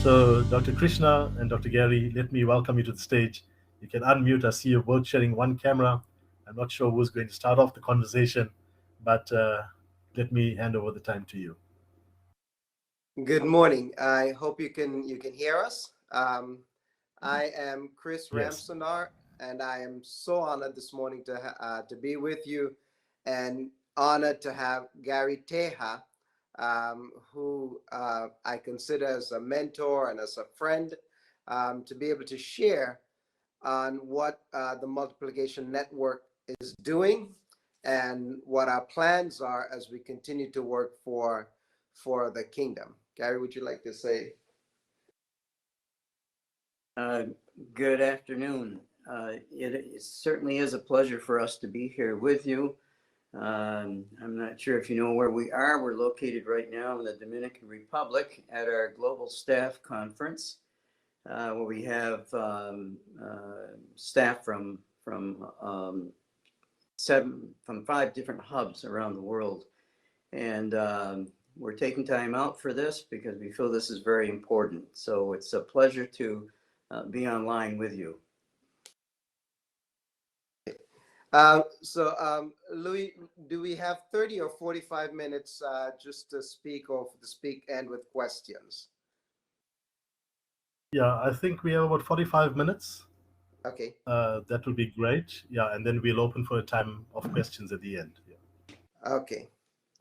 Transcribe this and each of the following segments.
So, Dr. Krishna and Dr. Gary, let me welcome you to the stage. You can unmute. I see you're both sharing one camera. I'm not sure who's going to start off the conversation, but let me hand over the time to you. Good morning. I hope you can hear us. I am Chris Yes. Ramsundar, and I am so honored this morning to be with you, and honored to have Gary Teja, who I consider as a mentor and as a friend, to be able to share on what the Multiplication Network is doing and what our plans are as we continue to work for the kingdom. Gary, would you like to say? Good afternoon. It certainly is a pleasure for us to be here with you. I'm not sure if you know where we are. We're located right now in the Dominican Republic at our Global Staff Conference, where we have staff from 5 different hubs around the world. And we're taking time out for this because we feel this is very important. So it's a pleasure to be online with you. Louis, do we have 30 or 45 minutes just to speak, or to speak and with questions? Yeah, I think we have about 45 minutes. Okay. That will be great. Yeah, and then we'll open for a time of questions at the end. Yeah. Okay.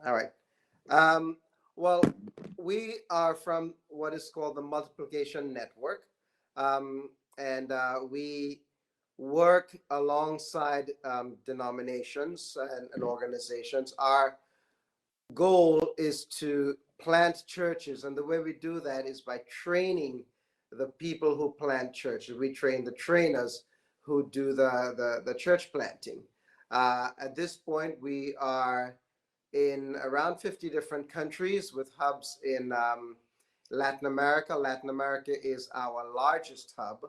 All right. Well, we are from what is called the Multiplication Network, and we work alongside denominations and organizations. Our goal is to plant churches, and the way we do that is by training the people who plant churches. We train the trainers who do the church planting. At this point, we are in around 50 different countries with hubs in Latin America. Latin America is our largest hub,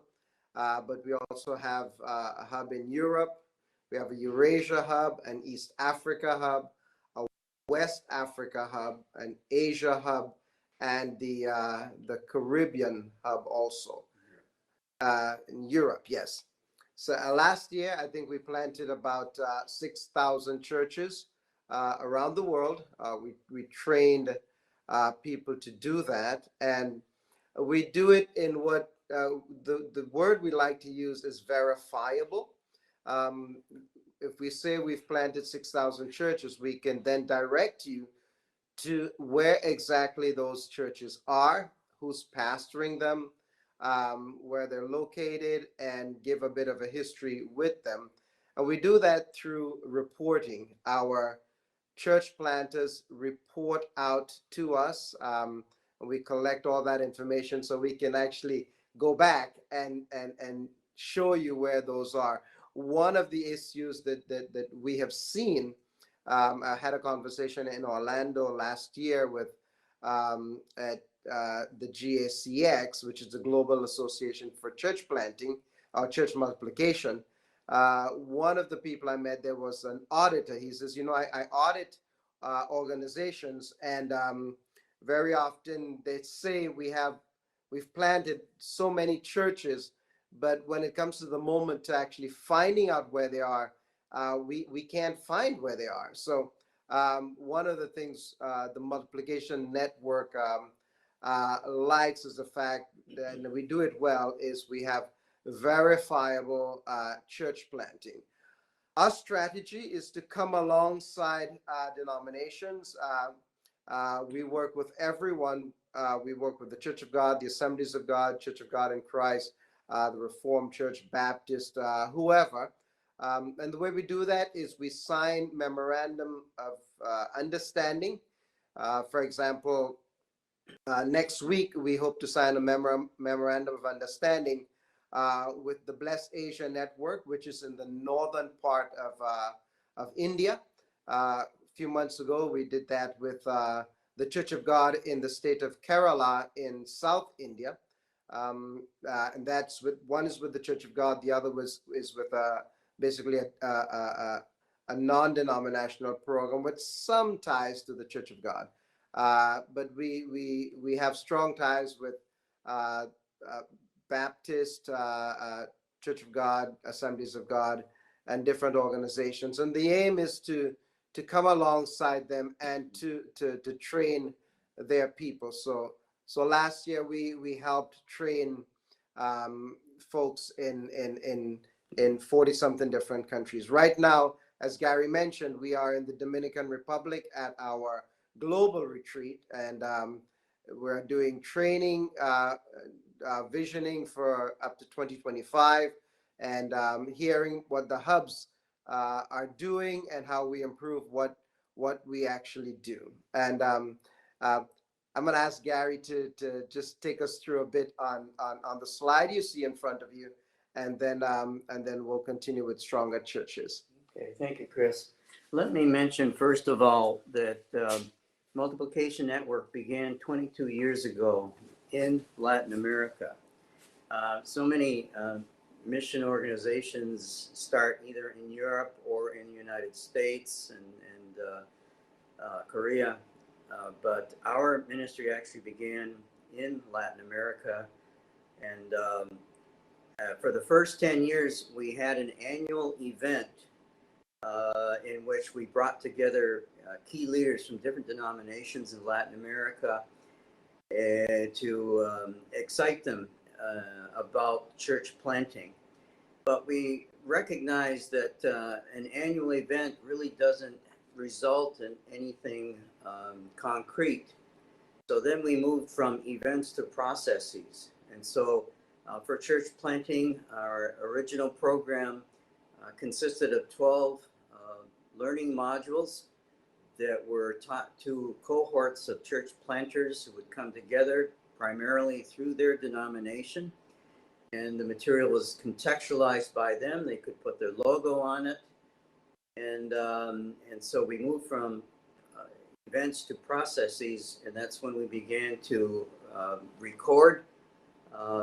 but we also have a hub in Europe. We have a Eurasia hub, an East Africa hub, a West Africa hub, an Asia hub, and the Caribbean hub also. In Europe, yes. So last year, I think we planted about 6,000 churches around the world. We trained people to do that, and we do it in what the word we like to use is verifiable. If we say we've planted 6,000 churches, we can then direct you to where exactly those churches are, who's pastoring them, where they're located, and give a bit of a history with them. And we do that through reporting. Our church planters report out to us. We collect all that information so we can actually go back and show you where those are. One of the issues that we have seen, I had a conversation in Orlando last year with at the GACX, which is the Global Association for Church Planting or Church Multiplication. One of the people I met there was an auditor. He says, I audit organizations, and very often they say we've planted so many churches, but when it comes to the moment to actually finding out where they are, we can't find where they are. So one of the things the Multiplication Network likes is the fact that we do it well is we have verifiable church planting. Our strategy is to come alongside denominations. We work with everyone. We work with the Church of God, the Assemblies of God, Church of God in Christ, the Reformed Church, Baptist, whoever. And the way we do that is we sign memorandum of understanding. For example, next week, we hope to sign a memorandum of understanding with the Blessed Asia Network, which is in the northern part of India. A few months ago, we did that with the Church of God in the state of Kerala in South India. And that's one is with the Church of God, the other is with basically a non-denominational program with some ties to the Church of God. But we have strong ties with uh, uh, Baptist, Church of God, Assemblies of God, and different organizations. And the aim is to come alongside them and to train their people. So last year we helped train folks in 40 something different countries. Right now, as Gary mentioned, we are in the Dominican Republic at our global retreat, and we're doing training, visioning for up to 2025, and hearing what the hubs are doing and how we improve what we actually do. And uh, I'm going to ask Gary to just take us through a bit on the slide you see in front of you, and then we'll continue with Stronger Churches. Okay, thank you, Chris. Let me mention first of all that Multiplication Network began 22 years ago in Latin America. So many mission organizations start either in Europe or in the United States and Korea, but our ministry actually began in Latin America. And for the first 10 years, we had an annual event in which we brought together key leaders from different denominations in Latin America to excite them about church planting. But we recognize that an annual event really doesn't result in anything concrete. So then we moved from events to processes. And so for church planting, our original program consisted of 12 learning modules that were taught to cohorts of church planters who would come together primarily through their denomination. And the material was contextualized by them. They could put their logo on it. And so we moved from events to processes, and that's when we began to record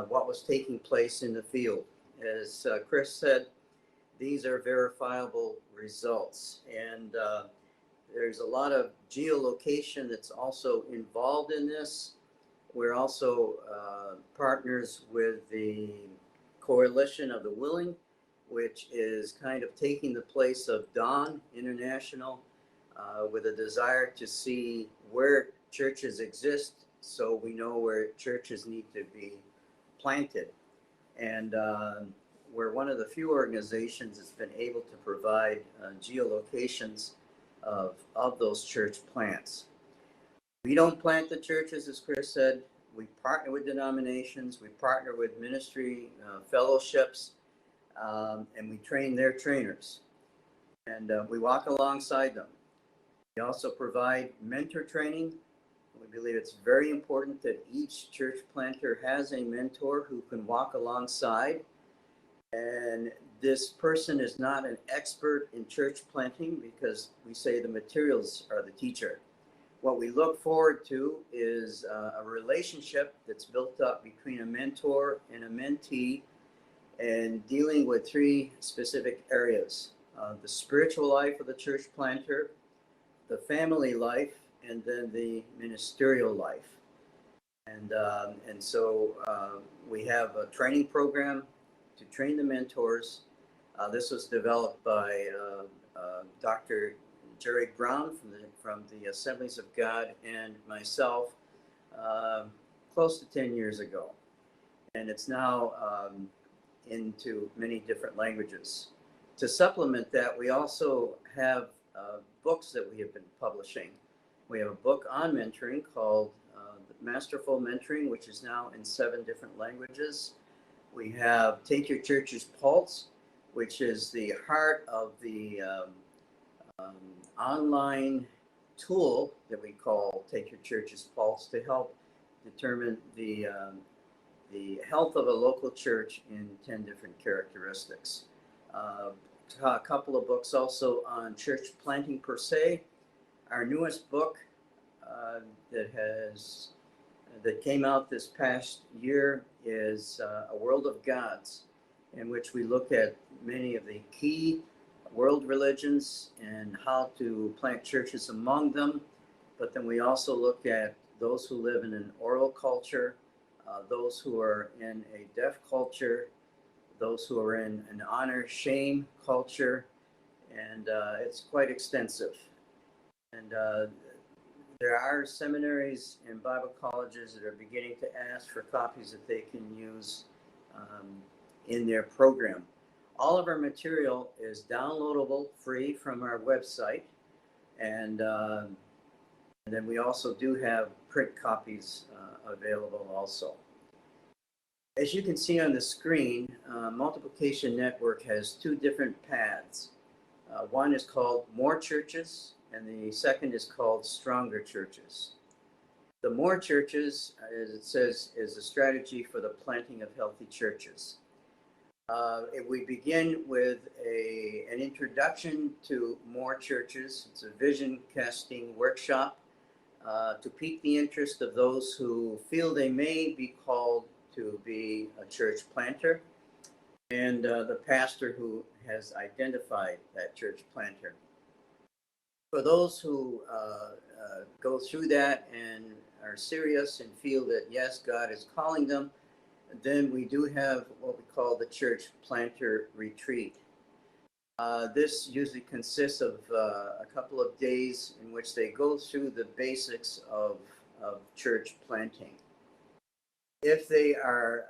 what was taking place in the field. As Chris said, these are verifiable results. And there's a lot of geolocation that's also involved in this. We're also partners with the Coalition of the Willing, which is kind of taking the place of Dawn International with a desire to see where churches exist so we know where churches need to be planted. And we're one of the few organizations that's been able to provide geolocations of those church plants. We don't plant the churches, as Chris said. We partner with denominations, we partner with ministry fellowships, and we train their trainers. And we walk alongside them. We also provide mentor training. We believe it's very important that each church planter has a mentor who can walk alongside. And this person is not an expert in church planting because we say the materials are the teacher. What we look forward to is a relationship that's built up between a mentor and a mentee and dealing with three specific areas. The spiritual life of the church planter, the family life, and then the ministerial life. And so we have a training program to train the mentors. This was developed by Dr. Jerry Brown from the Assemblies of God and myself close to 10 years ago. And it's now into many different languages. To supplement that, we also have books that we have been publishing. We have a book on mentoring called Masterful Mentoring, which is now in 7 different languages. We have Take Your Church's Pulse, which is the heart of the online tool that we call Take Your Church's Pulse to help determine the health of a local church in 10 different characteristics. A couple of books also on church planting per se. Our newest book that came out this past year is A World of Gods, in which we look at many of the key world religions and how to plant churches among them. But then we also look at those who live in an oral culture, those who are in a deaf culture, those who are in an honor shame culture, and it's quite extensive. And there are seminaries and Bible colleges that are beginning to ask for copies that they can use in their program. All of our material is downloadable free from our website, and then we also do have print copies available also. As you can see on the screen, Multiplication Network has two different paths. One is called More Churches, and the second is called Stronger Churches. The More Churches, as it says, is a strategy for the planting of healthy churches. If we begin with an introduction to More Churches, it's a vision casting workshop to pique the interest of those who feel they may be called to be a church planter, and the pastor who has identified that church planter. For those who go through that and are serious and feel that, yes, God is calling them, then we do have what we call the Church Planter Retreat. This usually consists of a couple of days in which they go through the basics of church planting. If they are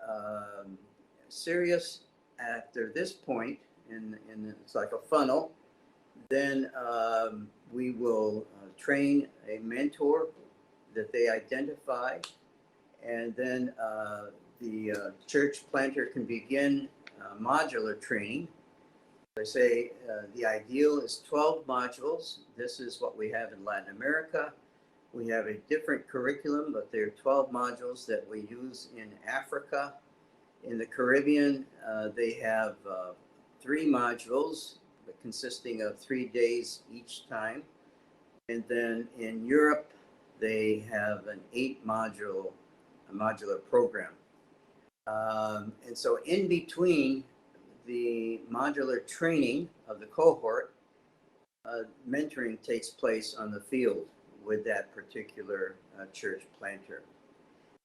serious after this point, it's like a funnel, then we will train a mentor that they identify, and then the church planter can begin modular training. I say the ideal is 12 modules. This is what we have in Latin America. We have a different curriculum, but there are 12 modules that we use in Africa. In the Caribbean, they have 3 modules consisting of 3 days each time. And then in Europe, they have an 8-modular program. And so in between the modular training of the cohort, mentoring takes place on the field with that particular church planter.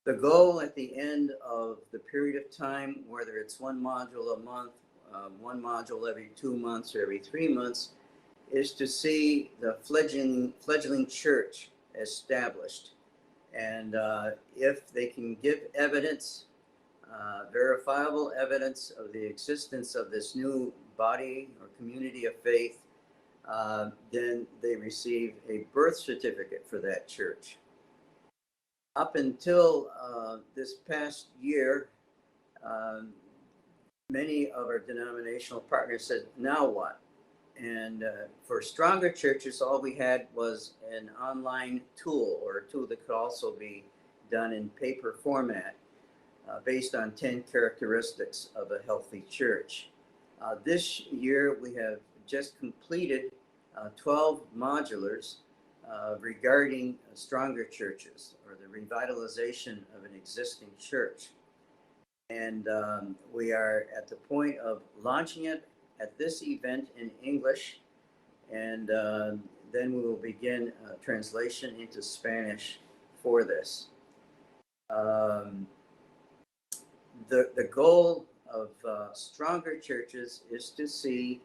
The goal at the end of the period of time, whether it's 1 module a month, 1 module every 2 months or every 3 months, is to see the fledgling church established. And if they can give evidence, verifiable evidence of the existence of this new body or community of faith, then they receive a birth certificate for that church. Up until this past year, many of our denominational partners said, now what? And for stronger churches, all we had was an online tool, or a tool that could also be done in paper format, based on 10 characteristics of a healthy church. This year, we have just completed 12 modulars regarding stronger churches, or the revitalization of an existing church. And we are at the point of launching it at this event in English, and then we will begin translation into Spanish for this. The goal of stronger churches is to see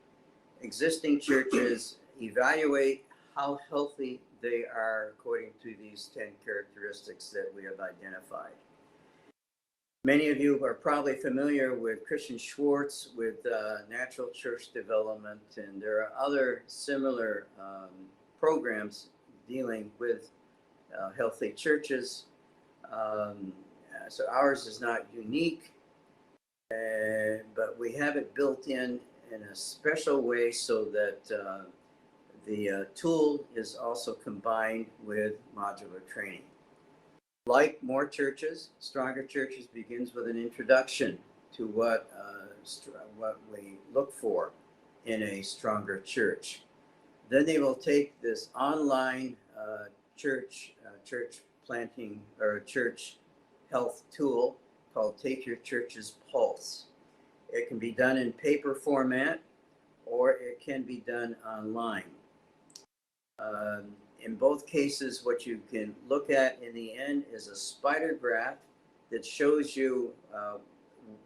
existing churches evaluate how healthy they are according to these 10 characteristics that we have identified. Many of you are probably familiar with Christian Schwartz with natural church development, and there are other similar programs dealing with healthy churches. So ours is not unique, but we have it built in a special way so that the tool is also combined with modular training. Like More Churches, Stronger Churches begins with an introduction to what we look for in a stronger church. Then they will take this online church planting or church health tool called Take Your Church's Pulse. It can be done in paper format, or it can be done online. In both cases, what you can look at in the end is a spider graph that shows you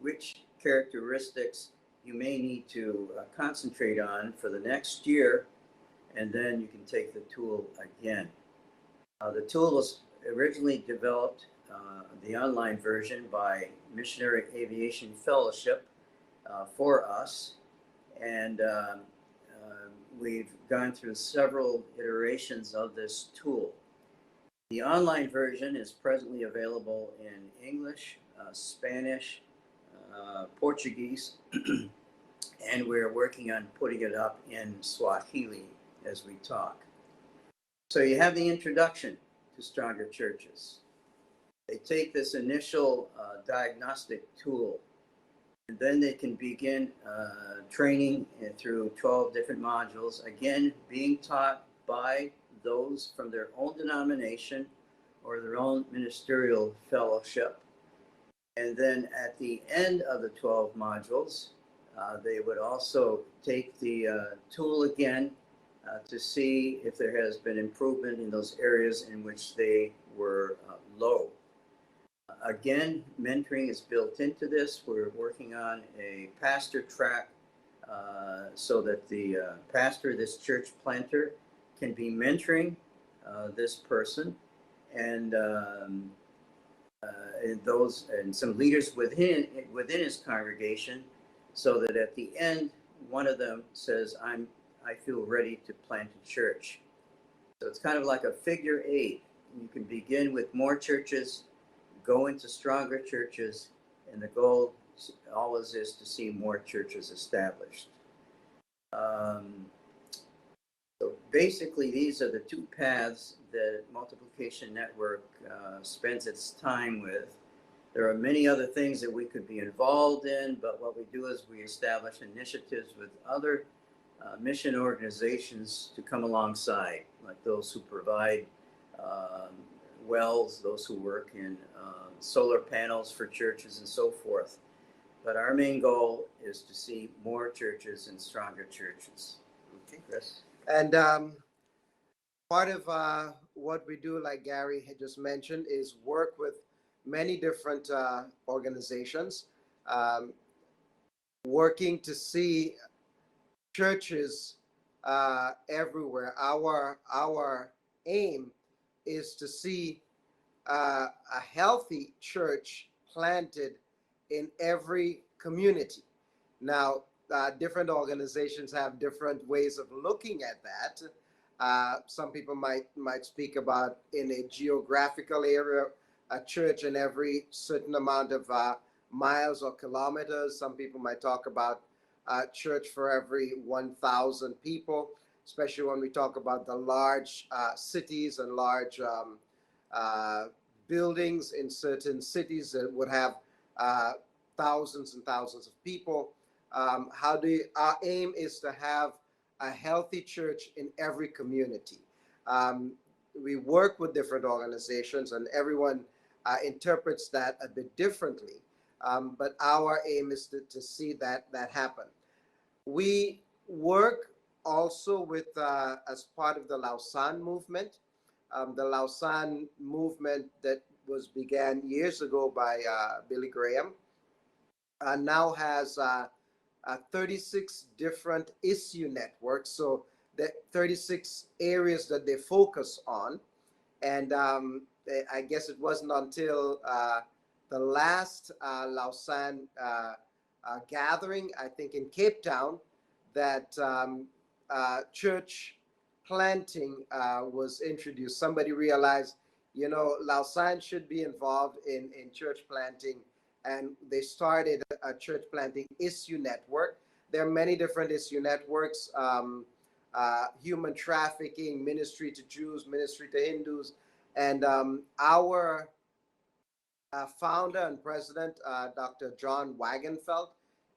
which characteristics you may need to concentrate on for the next year, and then you can take the tool again. The tool was originally developed, the online version, by Missionary Aviation Fellowship for us, and we've gone through several iterations of this tool. The online version is presently available in English, Spanish, Portuguese, and we're working on putting it up in Swahili as we talk. So you have the introduction to Stronger Churches. They take this initial diagnostic tool, and then they can begin training through 12 different modules, again, being taught by those from their own denomination or their own ministerial fellowship. And then at the end of the 12 modules, they would also take the tool again to see if there has been improvement in those areas in which they were low. Again, mentoring is built into this. We're working on a pastor track so that the pastor, this church planter, can be mentoring this person, and some leaders within his congregation, so that at the end, one of them says, I feel ready to plant a church. So it's kind of like a figure eight. You can begin with more churches, go into stronger churches, and the goal always is to see more churches established. So basically, these are the two paths that Multiplication Network spends its time with. There are many other things that we could be involved in, but what we do is we establish initiatives with other mission organizations to come alongside, like those who provide wells, those who work in solar panels for churches and so forth. But our main goal is to see more churches and stronger churches. Okay, Chris? And part of what we do, like Gary had just mentioned, is work with many different organizations, working to see churches everywhere. Our aim is to see a healthy church planted in every community. Now, different organizations have different ways of looking at that. Some people might speak about, in a geographical area, a church in every certain amount of miles or kilometers. Some people might talk about a church for every 1,000 people, especially when we talk about the large cities and large buildings in certain cities that would have thousands and thousands of people. Our aim is to have a healthy church in every community. We work with different organizations, and everyone interprets that a bit differently. But our aim is to see that happen. We work also with, as part of the Lausanne movement. The Lausanne movement that began years ago by Billy Graham now has 36 different issue networks. So the 36 areas that they focus on. And I guess it wasn't until the last Lausanne gathering, I think in Cape Town, that church planting was introduced. Somebody realized, Lausanne should be involved in church planting, and they started a church planting issue network. There are many different issue networks: human trafficking, ministry to Jews, ministry to Hindus, and our founder and president, Dr. John Wagenfeld,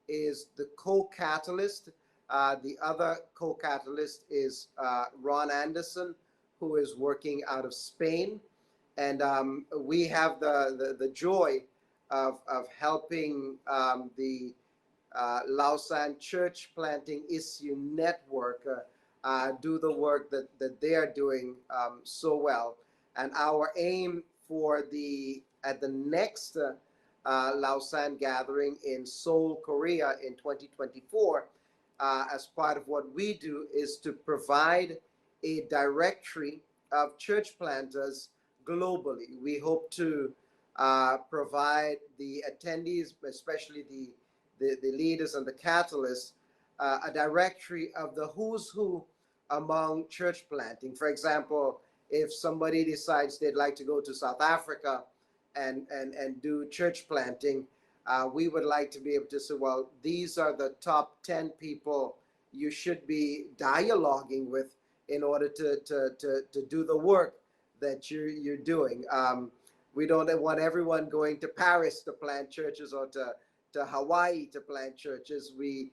is the co-catalyst. The other co-catalyst is Ron Anderson, who is working out of Spain. And we have the joy of helping the Lausanne Church Planting Issue Network do the work that they are doing so well. And our aim for the at the next Lausanne gathering in Seoul, Korea in 2024, as part of what we do is to provide a directory of church planters globally. We hope to provide the attendees, especially the leaders and the catalysts, a directory of the who's who among church planting. For example, if somebody decides they'd like to go to South Africa and do church planting, we would like to be able to say, well, these are the top 10 people you should be dialoguing with in order to do the work that you're doing. We don't want everyone going to Paris to plant churches or to Hawaii to plant churches. We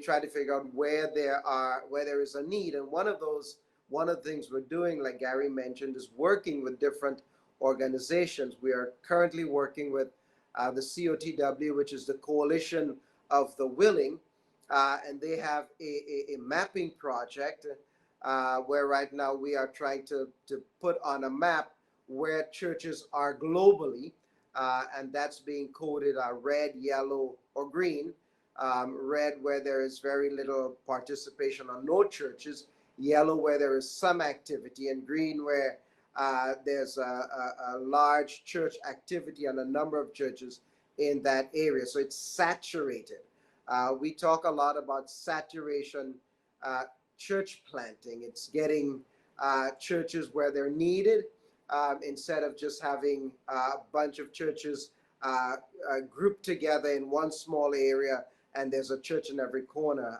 try to figure out where there is a need, and one of the things we're doing, like Gary mentioned, is working with different organizations. We are currently working with the COTW, which is the Coalition of the Willing, and they have a mapping project where right now we are trying to put on a map where churches are globally, and that's being coded red, yellow, or green. Red where there is very little participation or no churches, yellow where there is some activity, and green where there's a large church activity and a number of churches in that area. So it's saturated. We talk a lot about saturation church planting. It's getting churches where they're needed, instead of just having a bunch of churches grouped together in one small area and there's a church in every corner.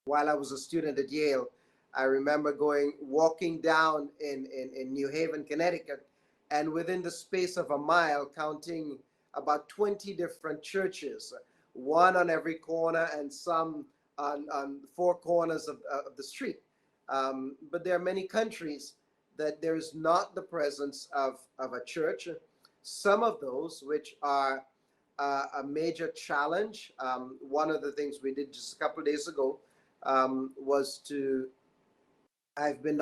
While I was a student at Yale, I remember walking down in New Haven, Connecticut, and within the space of a mile, counting about 20 different churches, one on every corner and some on four corners of the street. But there are many countries that there is not the presence of a church. Some of those which are a major challenge. One of the things we did just a couple of days ago was I've been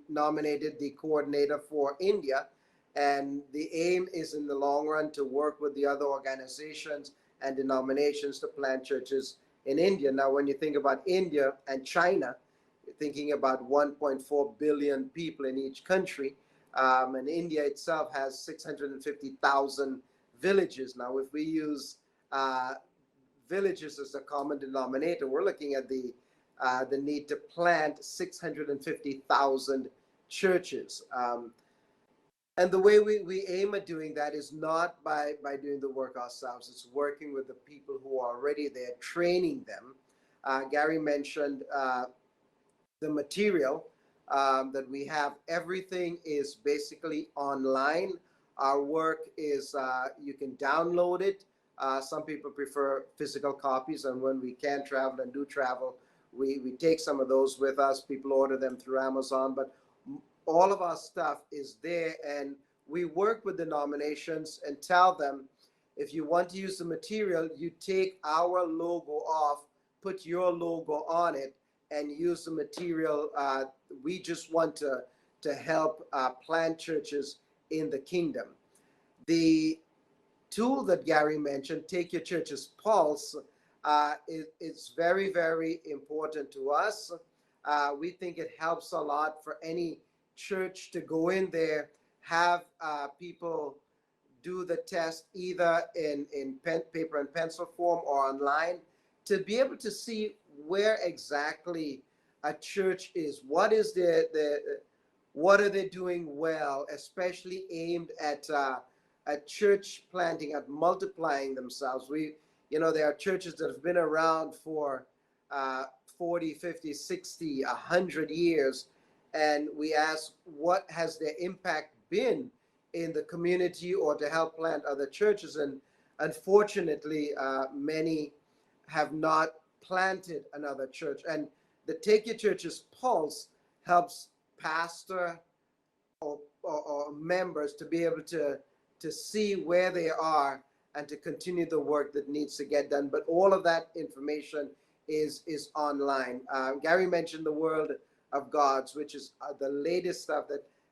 nominated the coordinator for India, and the aim is in the long run to work with the other organizations and denominations to plant churches in India. Now, when you think about India and China, you're thinking about 1.4 billion people in each country, and India itself has 650,000 villages. Now, if we use villages as a common denominator, we're looking at the need to plant 650,000 churches. And the way we aim at doing that is not by doing the work ourselves. It's working with the people who are already there, training them. Gary mentioned the material that we have. Everything is basically online. Our work is, you can download it. Some people prefer physical copies, and when we can travel and do travel, we take some of those with us. People order them through Amazon, but all of our stuff is there, and we work with denominations and tell them, if you want to use the material, you take our logo off, put your logo on it, and use the material. We just want to help plant churches in the kingdom. The tool that Gary mentioned, Take Your Church's Pulse, is very, very important to us. We think it helps a lot for any church to go in there, have people do the test either in paper and pencil form or online, to be able to see where exactly a church is. What is what are they doing well, especially aimed at church planting, at multiplying themselves. There are churches that have been around for 40, 50, 60, 100 years, and we ask, what has their impact been in the community or to help plant other churches? And unfortunately, many have not planted another church. And the Take Your Church's Pulse helps pastor or members to be able to see where they are and to continue the work that needs to get done. But all of that information is online. Gary mentioned the World of Gods, which is the latest stuff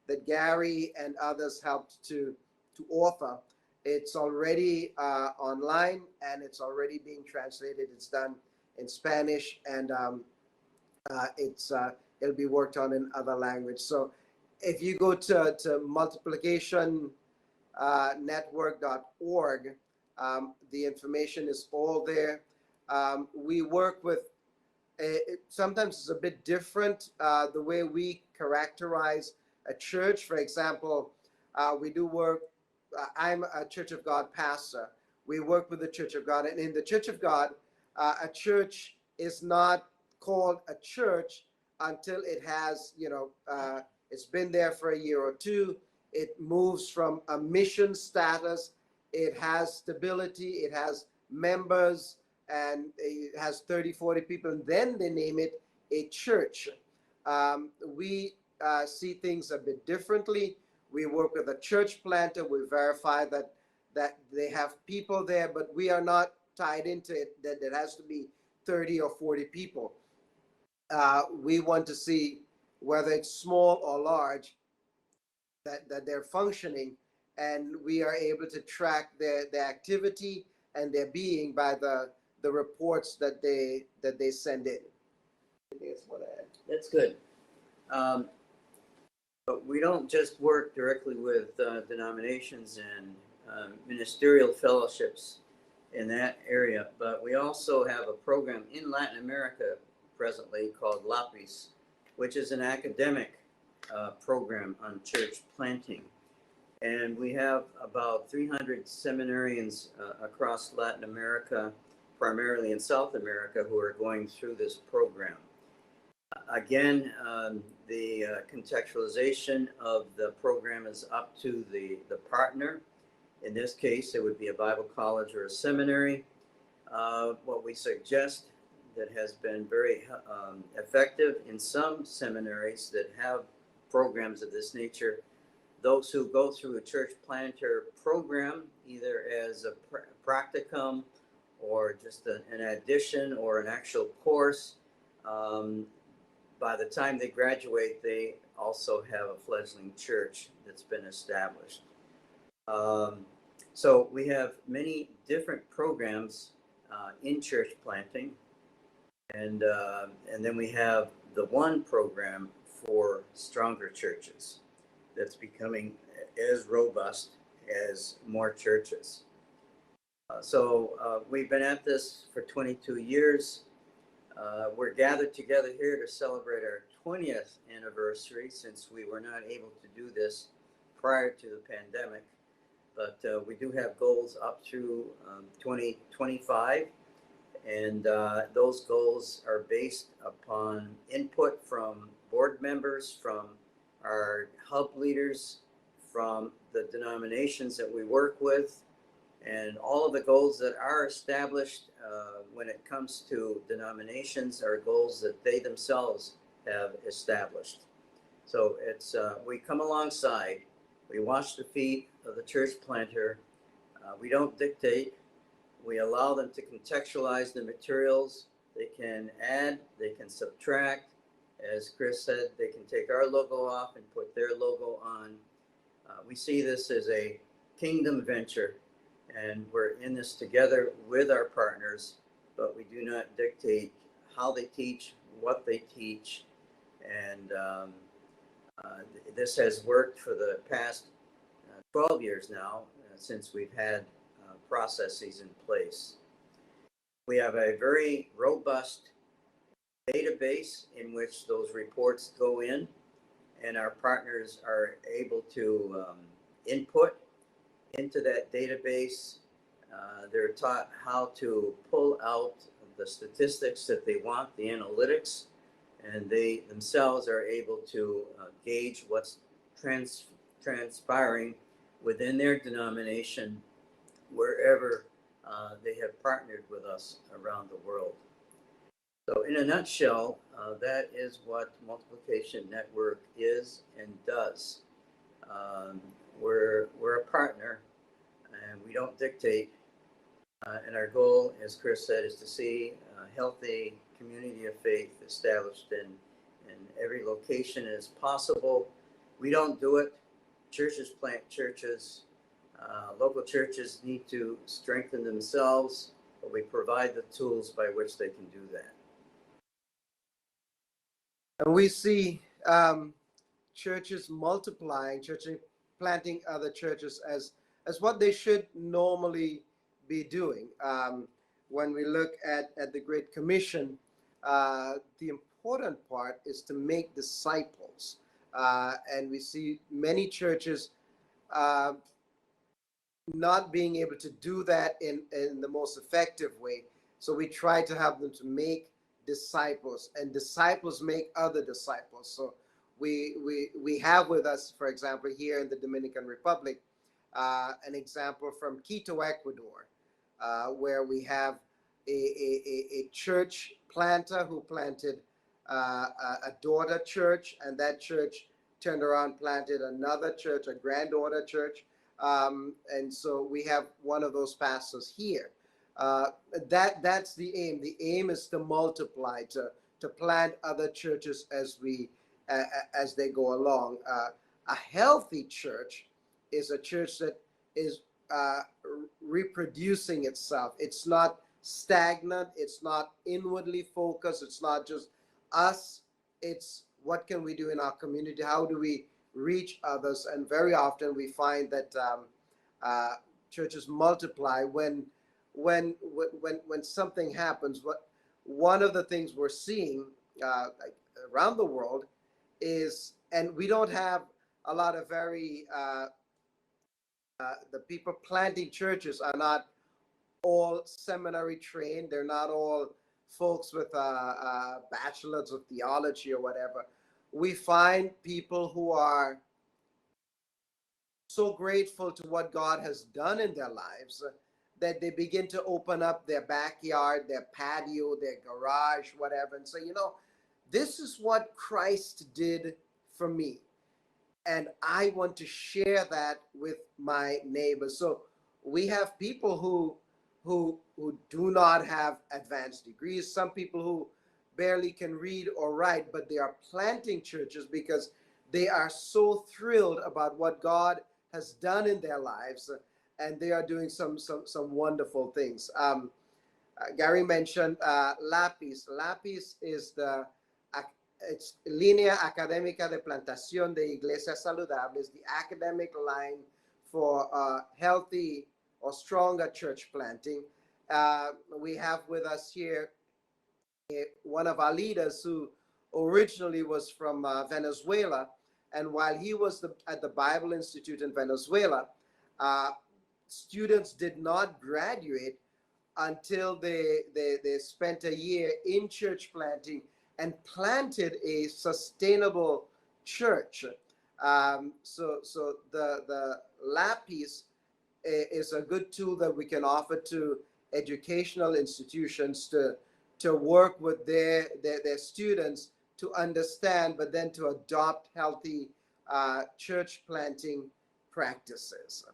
that Gary and others helped to to offer. It's already online, and it's already being translated. It's done in Spanish, and it'll be worked on in other language. So if you go to multiplicationnetwork.org, the information is all there. We work with, sometimes it's a bit different, the way we characterize a church. For example, we do work, I'm a Church of God pastor. We work with the Church of God, and in the Church of God, a church is not called a church until it has, it's been there for a year or two. It moves from a mission status. It has stability. It has members, and it has 30, 40 people, and then they name it a church. We see things a bit differently. We work with a church planter. We verify that they have people there, but we are not tied into it, that it has to be 30 or 40 people. We want to see whether it's small or large, that they're functioning, and we are able to track their activity and their being by the reports that they send in. That's good. But we don't just work directly with denominations and ministerial fellowships in that area, but we also have a program in Latin America presently called LAPIS, which is an academic program on church planting. And we have about 300 seminarians across Latin America, primarily in South America, who are going through this program. Again, the contextualization of the program is up to the partner. In this case, it would be a Bible college or a seminary. What we suggest that has been very effective in some seminaries that have programs of this nature, those who go through a church planter program, either as a practicum or just an addition or an actual course, by the time they graduate, they also have a fledgling church that's been established. So we have many different programs in church planting, and then we have the one program for stronger churches that's becoming as robust as more churches. So we've been at this for 22 years. We're gathered together here to celebrate our 20th anniversary, since we were not able to do this prior to the pandemic. But we do have goals up through 2025, and those goals are based upon input from board members, from our hub leaders, from the denominations that we work with, and all of the goals that are established when it comes to denominations are goals that they themselves have established. So it's we come alongside, we wash the feet of the church planter. We don't dictate. We allow them to contextualize the materials. They can add, they can subtract. As Chris said, they can take our logo off and put their logo on. We see this as a kingdom venture, and we're in this together with our partners, but we do not dictate how they teach, what they teach, and this has worked for the past 12 years now, since we've had processes in place. We have a very robust database in which those reports go in, and our partners are able to input into that database. They're taught how to pull out the statistics that they want, the analytics, and they themselves are able to gauge what's transpiring within their denomination wherever they have partnered with us around the world. So in a nutshell, that is what Multiplication Network is and does. We're a partner, and we don't dictate. And our goal, as Chris said, is to see a healthy community of faith established in every location as possible. We don't do it. Churches plant churches. Local churches need to strengthen themselves, but we provide the tools by which they can do that. And we see churches multiplying, churches planting other churches as what they should normally be doing. When we look at the Great Commission, the important part is to make disciples. And we see many churches not being able to do that in the most effective way. So we try to have them to make disciples, and disciples make other disciples. So we have with us, for example, here in the Dominican Republic, an example from Quito, Ecuador, where we have a church planter who planted a daughter church, and that church turned around, planted another church, a granddaughter church. And so we have one of those pastors here. That's the aim. The aim is to multiply, to plant other churches as they go along. A healthy church is a church that is reproducing itself. It's not stagnant. It's not inwardly focused. It's not just us. It's what can we do in our community? How do we reach others? And very often we find that churches multiply when something happens. One of the things we're seeing around the world is, and we don't have a lot of very the people planting churches are not all seminary trained. They're not all folks with bachelors of theology or whatever. We find people who are so grateful to what God has done in their lives that they begin to open up their backyard, their patio, their garage, whatever, and say, this is what Christ did for me, and I want to share that with my neighbors. So we have people who do not have advanced degrees, some people who barely can read or write, but they are planting churches because they are so thrilled about what God has done in their lives, and they are doing some wonderful things. Gary mentioned LAPIS. LAPIS is it's Línea Académica de Plantación de Iglesias Saludables, the academic line for healthy or stronger church planting. We have with us here one of our leaders who originally was from Venezuela, and while he was at the Bible Institute in Venezuela, students did not graduate until they spent a year in church planting and planted a sustainable church. So the LAPIS is a good tool that we can offer to educational institutions to work with their students to understand, but then to adopt healthy church planting practices.